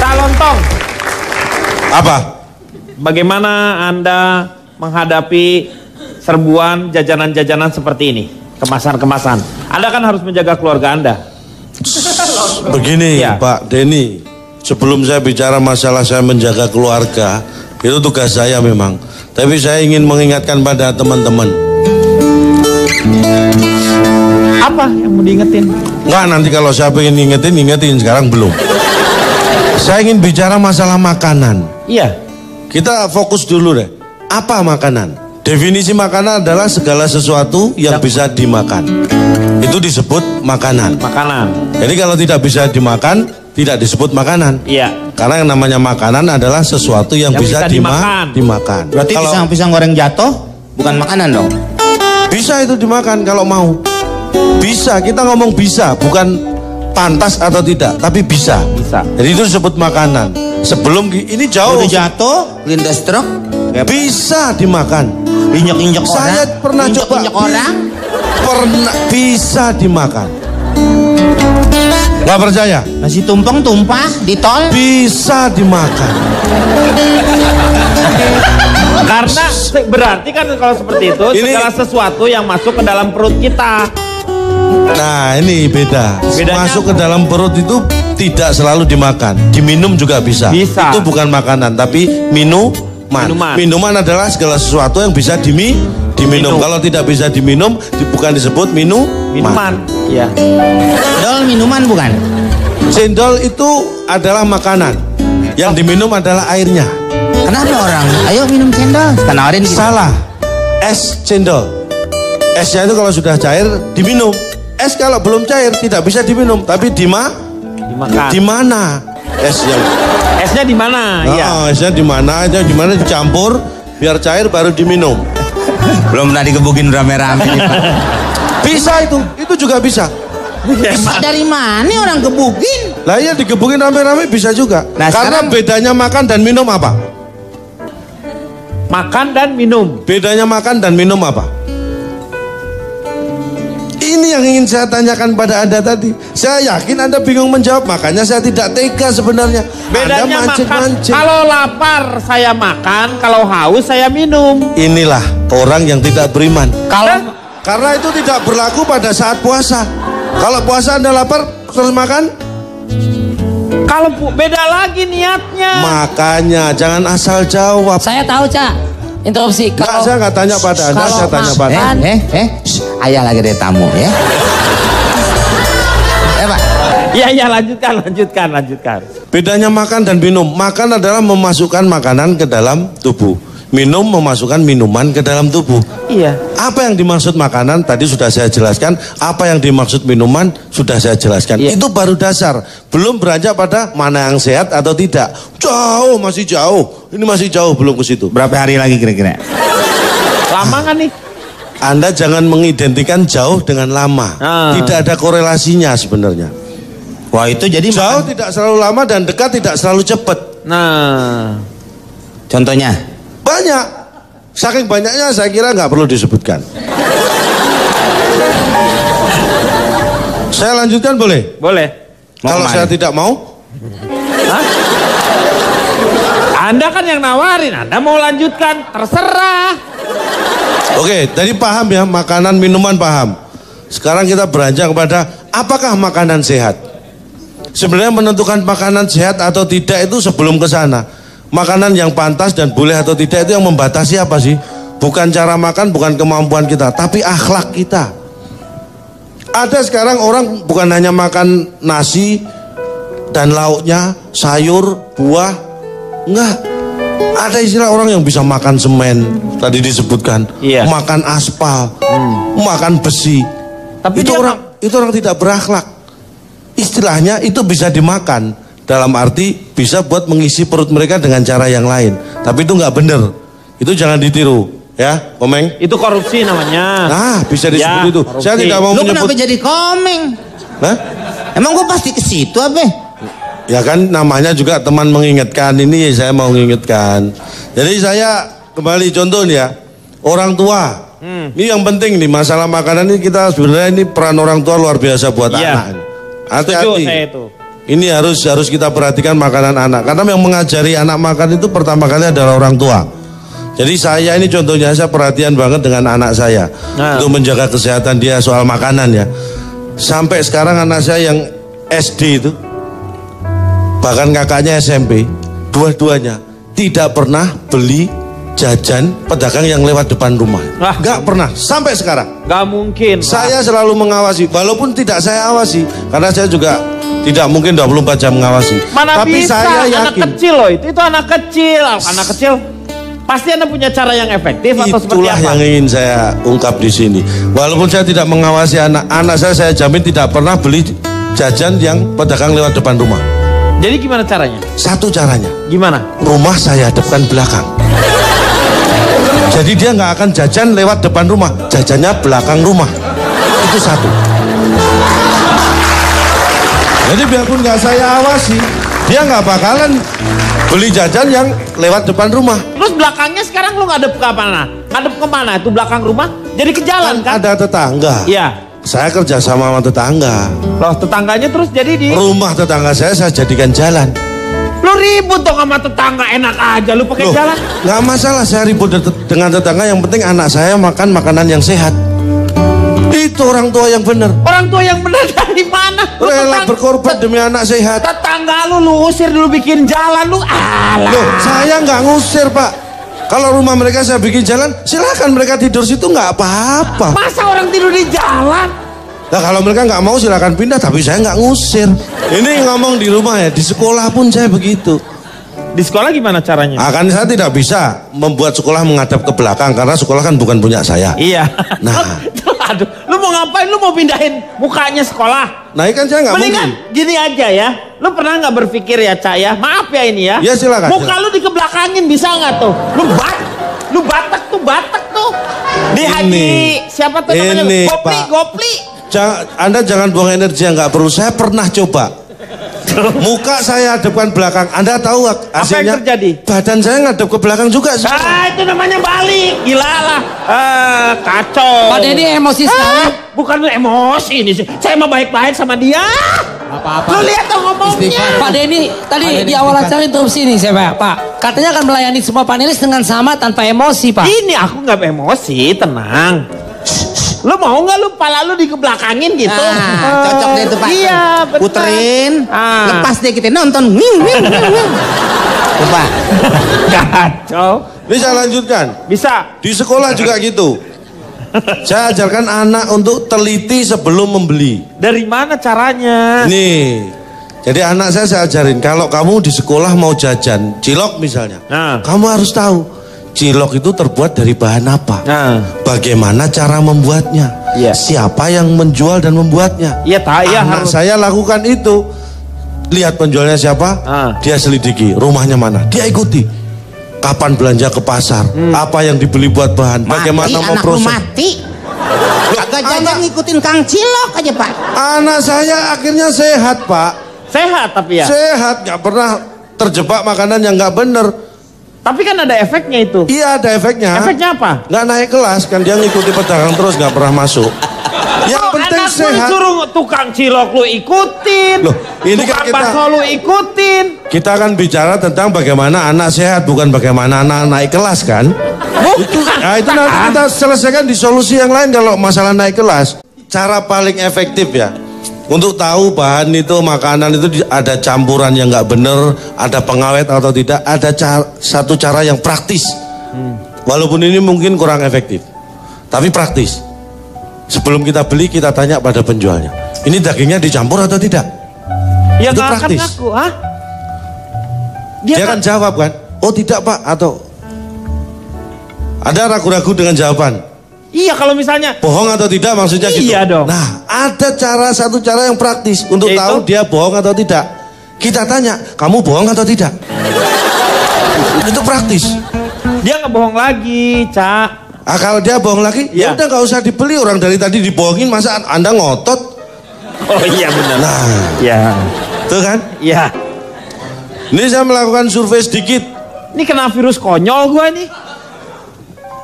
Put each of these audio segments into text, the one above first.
Cak Lontong. Apa? Bagaimana Anda menghadapi serbuan jajanan-jajanan seperti ini? Kemasan-kemasan. Anda kan harus menjaga keluarga Anda. Begini Ya. Pak Denny, sebelum saya bicara masalah saya menjaga keluarga, itu tugas saya memang. Tapi saya ingin mengingatkan pada teman-teman. Apa yang mau diingetin? Enggak, nanti kalau saya pengen ingetin, sekarang belum. Saya ingin bicara masalah makanan. Iya. Kita fokus dulu deh. Apa makanan? Definisi makanan adalah segala sesuatu yang bisa dimakan. Itu disebut makanan. Makanan. Jadi kalau tidak bisa dimakan, tidak disebut makanan. Iya. Karena yang namanya makanan adalah sesuatu yang bisa dimakan. Berarti kalau pisang goreng jatuh bukan makanan dong? bisa itu dimakan kalau mau. Bisa, kita ngomong bisa, bukan pantas atau tidak, tapi bisa. Bisa. Jadi itu disebut makanan. Sebelum ini jauh. Udah jatuh, lindas truk, Bisa dimakan. injek-injek orang. Saya pernah coba. Injek orang. Pernah bisa dimakan. Gak percaya? Nasi tumpeng tumpah di tol. Bisa dimakan. Karena berarti kan kalau seperti itu segala sesuatu yang masuk ke dalam perut kita. Nah ini beda. Bedanya Masuk ke dalam perut itu tidak selalu dimakan. Diminum juga bisa. Bisa. Itu bukan makanan tapi minuman. Minuman adalah segala sesuatu yang bisa diminum. Kalau tidak bisa diminum bukan disebut Minuman. Iya. Cendol minuman bukan? Cendol itu adalah makanan. Yang diminum adalah airnya. Kenapa orang? Ayo minum cendol. Tawarin gitu. Salah. Es cendol. Esnya itu kalau sudah cair diminum. Es kalau belum cair tidak bisa diminum, tapi Dimakan. di mana? Esnya di mana? Iya. Esnya di mana? Aja di mana dicampur biar cair baru diminum. Belum pernah digebukin rame-rame nih, Pak. Bisa itu juga bisa. Bisa dari mana orang gebukin? Lah iya digebukin rame-rame bisa juga. Nah, karena sekarang bedanya makan dan minum apa? Makan dan minum. Bedanya makan dan minum apa? Ini yang ingin saya tanyakan pada Anda tadi. Saya yakin Anda bingung menjawab, makanya saya tidak tega sebenarnya. Bedanya Anda mancing-mancing. Kalau lapar saya makan, kalau haus saya minum. Inilah orang yang tidak beriman. Karena itu tidak berlaku pada saat puasa. Kalau puasa Anda lapar terus makan? Kalau beda lagi niatnya. Makanya jangan asal jawab. Saya tahu, Cak. Interupsi. Nggak, saya nggak tanya pada Anda, saya tanya pada Anda. Ayah lagi ada tamu ya. Pak. Iya, lanjutkan. Bedanya makan dan minum. Makan adalah memasukkan makanan ke dalam tubuh. Minum memasukkan minuman ke dalam tubuh. Iya. Apa yang dimaksud makanan tadi sudah saya jelaskan. Apa yang dimaksud minuman sudah saya jelaskan. Iya. Itu baru dasar. Belum beranjak pada mana yang sehat atau tidak. Jauh, masih jauh. Ini masih jauh, belum ke situ. Berapa hari lagi kira-kira? Lama kan nih? Anda jangan mengidentikan jauh dengan lama. Tidak ada korelasinya sebenarnya. Wah itu jadi jauh tidak selalu lama dan dekat tidak selalu cepat. Nah, contohnya? Banyak. Saking banyaknya saya kira nggak perlu disebutkan. Saya lanjutkan boleh? Boleh. Kalau saya tidak mau? Hah? Anda kan yang nawarin, Anda mau lanjutkan, terserah. Oke, tadi paham ya, makanan, minuman paham. Sekarang kita beranjak kepada apakah makanan sehat? Sebenarnya menentukan makanan sehat atau tidak itu sebelum ke sana. Makanan yang pantas dan boleh atau tidak itu yang membatasi apa sih? Bukan cara makan, bukan kemampuan kita, tapi akhlak kita. Ada sekarang orang bukan hanya makan nasi dan lauknya, sayur, buah, enggak. Ada istilah orang yang bisa makan semen, tadi disebutkan, makan aspal, makan besi. Tapi itu orang tidak berakhlak. Istilahnya itu bisa dimakan. Dalam arti bisa buat mengisi perut mereka dengan cara yang lain. Tapi itu nggak bener. Itu jangan ditiru, ya, Komeng. Itu korupsi namanya. Nah, bisa disebut itu. Korupsi. Saya tidak mau menyebut. Lu kenapa jadi Komeng? Hah? Emang gue pasti ke situ apa? Ya kan namanya juga teman mengingatkan. Ini saya mau mengingatkan. Jadi saya kembali contoh nih ya. Orang tua Ini yang penting nih, masalah makanan ini kita sebenarnya ini peran orang tua luar biasa buat Iya. anak. Setuju Hati-hati. saya itu. Ini harus kita perhatikan makanan anak. Karena yang mengajari anak makan itu pertama kali adalah orang tua. Jadi saya ini contohnya, saya perhatian banget dengan anak saya. Nah. Untuk menjaga kesehatan dia soal makanan ya. Sampai sekarang anak saya yang SD itu, bahkan kakaknya SMP, dua-duanya tidak pernah beli jajan pedagang yang lewat depan rumah. Wah. Nggak pernah, sampai sekarang. Gak mungkin. Saya selalu mengawasi, walaupun tidak saya awasi, karena saya juga tidak mungkin 24 jam mengawasi. Mana Tapi bisa, saya anak yakin kecil loh itu anak kecil. Anak kecil pasti Anda punya cara yang efektif atau seperti itulah apa? yang ingin saya ungkap di sini. Walaupun saya tidak mengawasi anak saya jamin tidak pernah beli jajan yang pedagang lewat depan rumah. Jadi gimana caranya? Satu caranya, Gimana? rumah saya hadapkan belakang. Jadi dia nggak akan jajan lewat depan rumah, jajannya belakang rumah. Itu satu. Jadi biarpun nggak saya awasi, dia nggak bakalan beli jajan yang lewat depan rumah. Terus belakangnya sekarang lu ngadep ke mana? Ngadep ke mana? Itu belakang rumah? Jadi ke jalan kan? Ada tetangga. Iya. Saya kerja sama tetangga. Loh tetangganya terus jadi di... Rumah tetangga saya jadikan jalan. Lu ribut dong sama tetangga, enak aja lu pakai Loh, jalan. nggak masalah saya ribut dengan tetangga, yang penting anak saya makan makanan yang sehat. Itu orang tua yang benar. Orang tua yang benar dari mana? Lu Rela berkorban demi anak sehat. Tetangga lu usir dulu bikin jalan lu. Alah. Loh, saya nggak ngusir Pak. Kalau rumah mereka saya bikin jalan, silakan mereka tidur situ nggak apa-apa. Masa orang tidur di jalan? Nah kalau mereka nggak mau silakan pindah, tapi saya nggak ngusir. Ini ngomong di rumah ya, di sekolah pun saya begitu. Di sekolah gimana caranya? Akan saya tidak bisa membuat sekolah menghadap ke belakang karena sekolah kan bukan punya saya. Iya. Nah. Aduh, lu mau ngapain? Lu mau pindahin mukanya sekolah? Nah ini kan saya nggak Mendingan mungkin. gini aja ya. Lu pernah nggak berpikir ya, Cak ya? Maaf ya ini ya. Ya, silakan, Muka silakan. lu dikebelakangin bisa nggak tuh? Lu batak tuh. Di Haji siapa tuh namanya? Ini, Gopli, Pak. Gopli. Anda jangan buang energi yang nggak perlu. Saya pernah coba. Muka saya hadapkan belakang. Anda tahu hasilnya? yang terjadi? Badan saya ngadep ke belakang juga. Itu namanya balik. Gila lah. Kacau. Pak Denny emosi sekali. Bukan lu emosi ini sih. Saya mah baik-baik sama dia. Apa-apa. Lu lihat dong ngomongnya. Pak Denny tadi di awal acara interupsi nih saya Pak. Katanya akan melayani semua panelis dengan sama tanpa emosi Pak. Ini aku nggak emosi, tenang. Lu mau nggak lu pala lu dikebelakangin gitu? Nah, cocok deh itu Pak. Iya, benar. Puterin, lepas deh kita nonton. Coba. Kacau. Ini saya lanjutkan. Bisa. Di sekolah juga gitu. Saya ajarkan anak untuk teliti sebelum membeli. Dari mana caranya? Nih, jadi anak saya ajarin, kalau kamu di sekolah mau jajan cilok misalnya, Nah. kamu harus tahu cilok itu terbuat dari bahan apa, Nah. bagaimana cara membuatnya, Iya. siapa yang menjual dan membuatnya. Iya, Anak harus. saya lakukan itu, lihat penjualnya siapa, dia selidiki, rumahnya mana, dia ikuti. Kapan belanja ke pasar, apa yang dibeli buat bahan, bagaimana Mati, anak lu memproses. mati. Agak jajan ngikutin Kang Cilok aja Pak. Anak saya akhirnya sehat Pak, Sehat tapi ya. sehat, nggak pernah terjebak makanan yang nggak bener. Tapi kan ada efeknya itu. Iya ada efeknya. Efeknya apa? Nggak naik kelas kan, dia ngikuti pedagang terus nggak pernah masuk. Yang Oh, penting anak lu sehat. disuruh tukang cilok lu ikutin. Loh, ini kan tukang kita- bakso lu ikutin. Kita akan bicara tentang bagaimana anak sehat, bukan bagaimana anak naik kelas kan. Itu nanti kita selesaikan di solusi yang lain kalau masalah naik kelas. Cara paling efektif ya, untuk tahu bahan itu, makanan itu ada campuran yang nggak bener, ada pengawet atau tidak, ada satu cara yang praktis. Walaupun ini mungkin kurang efektif, tapi praktis. Sebelum kita beli, kita tanya pada penjualnya, ini dagingnya dicampur atau tidak? Ya Itu nggak akan praktis. ngaku, hah? Dia akan jawab kan, oh tidak Pak, atau ada ragu-ragu dengan jawaban. Iya kalau misalnya Bohong atau tidak maksudnya gitu. Iya dong. Nah, ada satu cara yang praktis untuk Yaitu? tahu dia bohong atau tidak. Kita tanya, kamu bohong atau tidak? Itu praktis. dia nggak bohong lagi, Cak. Kalau dia bohong lagi, Iya. ya udah nggak usah dibeli, orang dari tadi dibohongin, masa Anda ngotot? Oh iya benar. Nah, Ya, tuh kan? ya. Ini saya melakukan survei sedikit. Ini kena virus konyol gua nih.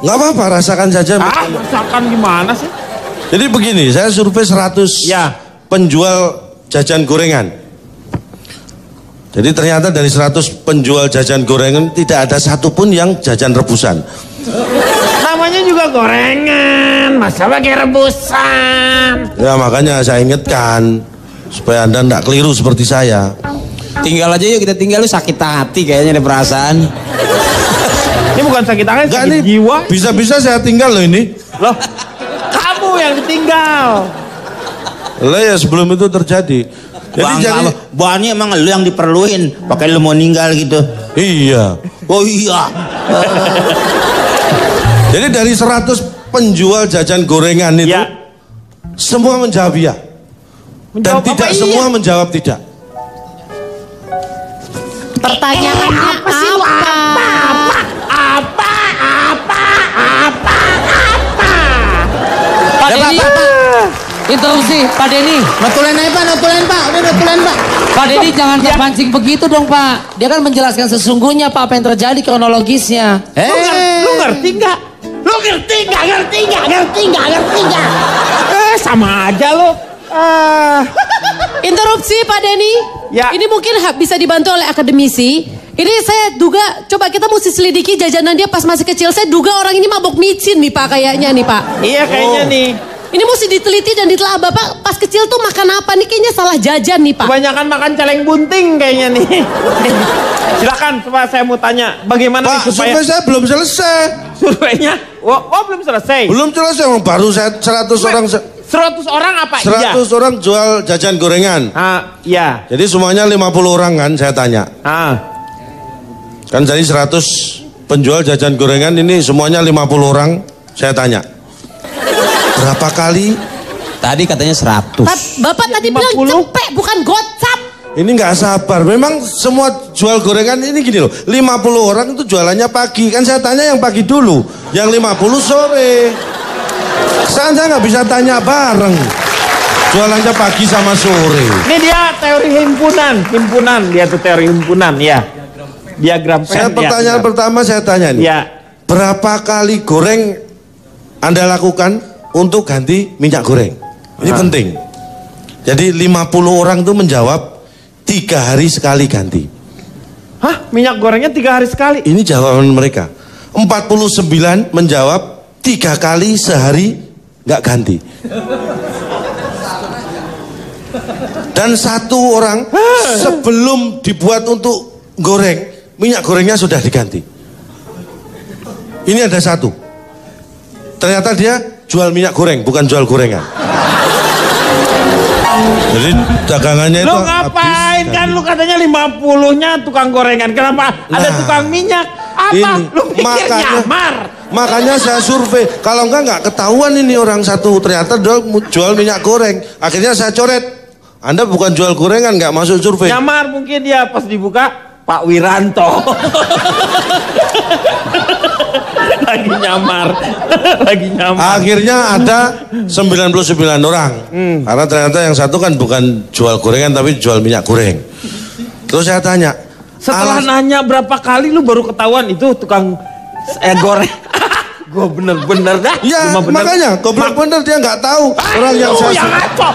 Nggak apa-apa, rasakan saja. Rasakan gimana sih? Jadi begini, saya survei 100 Ya. penjual jajan gorengan. Jadi ternyata dari 100 penjual jajan gorengan tidak ada satupun yang jajan rebusan. Namanya juga gorengan, masa pakai rebusan? Ya makanya saya ingatkan supaya Anda tidak keliru seperti saya. Tinggal aja yuk, kita tinggal. Lu sakit hati kayaknya ada perasaan. Ini bukan sakit hati, Enggak sakit nih, jiwa. bisa-bisa saya tinggal loh ini. Loh, kamu yang ditinggal. Lah ya sebelum itu terjadi. Jadi Buahnya emang lu yang diperluin. Pakai lu mau ninggal gitu. iya. Oh iya. Jadi dari 100 penjual jajan gorengan itu Ya. semua menjawab iya. Dan Menjawab tidak apa iya? semua menjawab tidak. Pertanyaannya apa? Pak Denny, interupsi, Pak Denny. Notulen aja Pak, notulen Pak. Udah notulen Pak. Pak Denny jangan terpancing begitu dong Pak. Dia kan menjelaskan sesungguhnya Pak apa yang terjadi kronologisnya. Lu ngerti nggak? Lu ngerti nggak? Sama aja lo. Interupsi Pak Denny. Ya. Ini mungkin bisa dibantu oleh akademisi. Ini saya duga, coba kita mesti selidiki jajanan dia pas masih kecil. Saya duga orang ini mabok micin nih Pak kayaknya nih Pak. Iya kayaknya nih. Ini mesti diteliti dan ditelaah. Bapak pas kecil tuh makan apa nih? Kayaknya salah jajan nih Pak. Kebanyakan makan celeng bunting kayaknya nih. Silakan, coba saya mau tanya, bagaimana Pak, nih supaya survei saya belum selesai. surveinya? Oh, belum selesai. Belum selesai, baru saya 100 orang. 100 orang apa? 100 orang jual jajan gorengan. Iya. Jadi semuanya 50 orang kan saya tanya. Kan jadi 100 penjual jajan gorengan ini semuanya 50 orang saya tanya. Berapa kali? Tadi katanya 100. Bapak tadi bilang 50? cepek bukan gocap. Ini nggak sabar. Memang semua jual gorengan ini gini loh. 50 orang itu jualannya pagi. Kan saya tanya yang pagi dulu. Yang 50 sore. Saya nggak bisa tanya bareng. Jualannya pagi sama sore. Ini dia teori himpunan dia tuh teori himpunan ya. Diagram pen. Saya pertanyaan pertama saya tanya nih. Ya. Berapa kali goreng Anda lakukan untuk ganti minyak goreng? Ini penting. Jadi 50 orang itu menjawab 3 hari sekali ganti. Hah? Minyak gorengnya 3 hari sekali? Ini jawaban mereka. 49 menjawab 3 kali sehari nggak ganti. Dan 1 orang sebelum dibuat untuk goreng, minyak gorengnya sudah diganti. Ini ada 1. Ternyata dia jual minyak goreng, bukan jual gorengan. Jadi dagangannya itu Lu ngapain habis, kan lu katanya 50-nya tukang gorengan. Kenapa ada tukang minyak? Apa? Ini, Lu pikir nyamar? Makanya saya survei. Kalau nggak ketahuan ini orang satu ternyata jual minyak goreng. Akhirnya saya coret. Anda bukan jual gorengan, nggak masuk survei. Nyamar mungkin dia pas dibuka Pak Wiranto. Lagi nyamar. Akhirnya ada 99 orang. Karena ternyata yang satu kan bukan jual gorengan tapi jual minyak goreng. Terus saya tanya, Setelah nanya berapa kali lu baru ketahuan itu tukang goreng. Gue bener-bener dah. ya Cuma bener. makanya goblok bener dia nggak tahu orang yang Lu saya yang ngaco.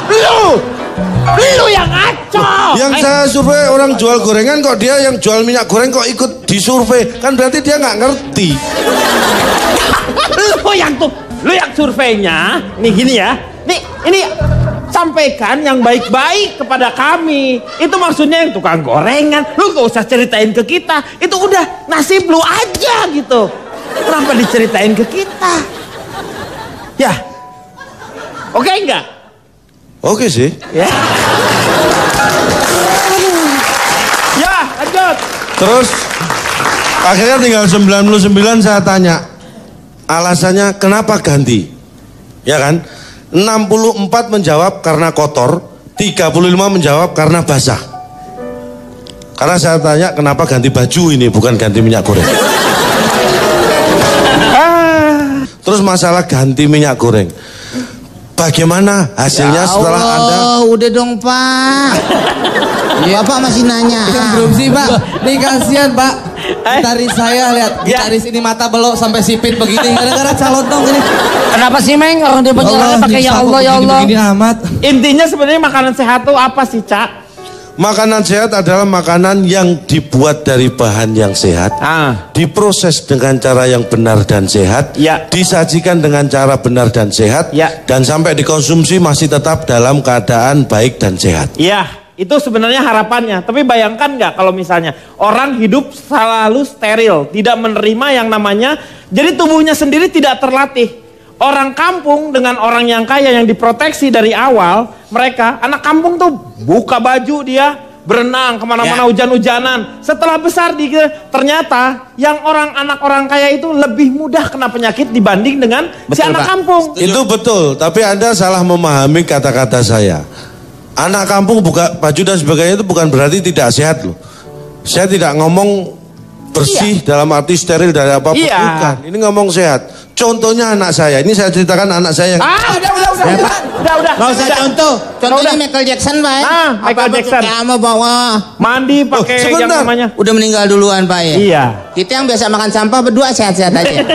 Lu yang ngaco. yang saya survei orang jual gorengan kok dia yang jual minyak goreng kok ikut disurvei, kan berarti dia nggak ngerti. Lu yang surveinya nih gini ya. Nih ini sampaikan yang baik-baik kepada kami. Itu maksudnya yang tukang gorengan. Lu gak usah ceritain ke kita. Itu udah nasib lu aja gitu. Kenapa diceritain ke kita? Ya. Oke enggak? Oke sih. Ya. Ya, lanjut. Terus akhirnya tinggal 99 saya tanya alasannya kenapa ganti, ya kan? 64 menjawab karena kotor, 35 menjawab karena basah. Karena saya tanya kenapa ganti baju ini bukan ganti minyak goreng. Terus masalah ganti minyak goreng, Bagaimana hasilnya setelah Anda? Udah dong Pak. Bapak masih nanya. Belum sih Pak. Nih kasihan Pak. Gitaris saya lihat. Gitaris ini mata belok sampai sipit begini. Gara-gara calotong ini. Kenapa sih Meng? Orang dia penjelasannya pakai ya Allah ya Allah. Begini amat. Intinya sebenarnya makanan sehat tuh apa sih, Cak? Makanan sehat adalah makanan yang dibuat dari bahan yang sehat, diproses dengan cara yang benar dan sehat, disajikan dengan cara benar dan sehat, dan sampai dikonsumsi masih tetap dalam keadaan baik dan sehat. Iya, itu sebenarnya harapannya. Tapi bayangkan nggak kalau misalnya orang hidup selalu steril, tidak menerima yang namanya, jadi tubuhnya sendiri tidak terlatih. Orang kampung dengan orang yang kaya yang diproteksi dari awal, mereka anak kampung tuh buka baju dia berenang kemana-mana hujan-hujanan. Setelah besar ternyata yang anak orang kaya itu lebih mudah kena penyakit dibanding dengan si anak kampung. Itu betul, tapi Anda salah memahami kata-kata saya. Anak kampung buka baju dan sebagainya itu bukan berarti tidak sehat loh. Saya tidak ngomong bersih dalam arti steril dari apapun, bukan. Ini ngomong sehat. Contohnya anak saya, ini saya ceritakan anak saya yang... Udah. Nggak usah contoh. Contohnya Michael Jackson, Pak. Michael Jackson. Kamu bawa. Mandi pakai yang namanya. Udah meninggal duluan, Pak ya? Iya. Kita yang biasa makan sampah berdua sehat-sehat aja.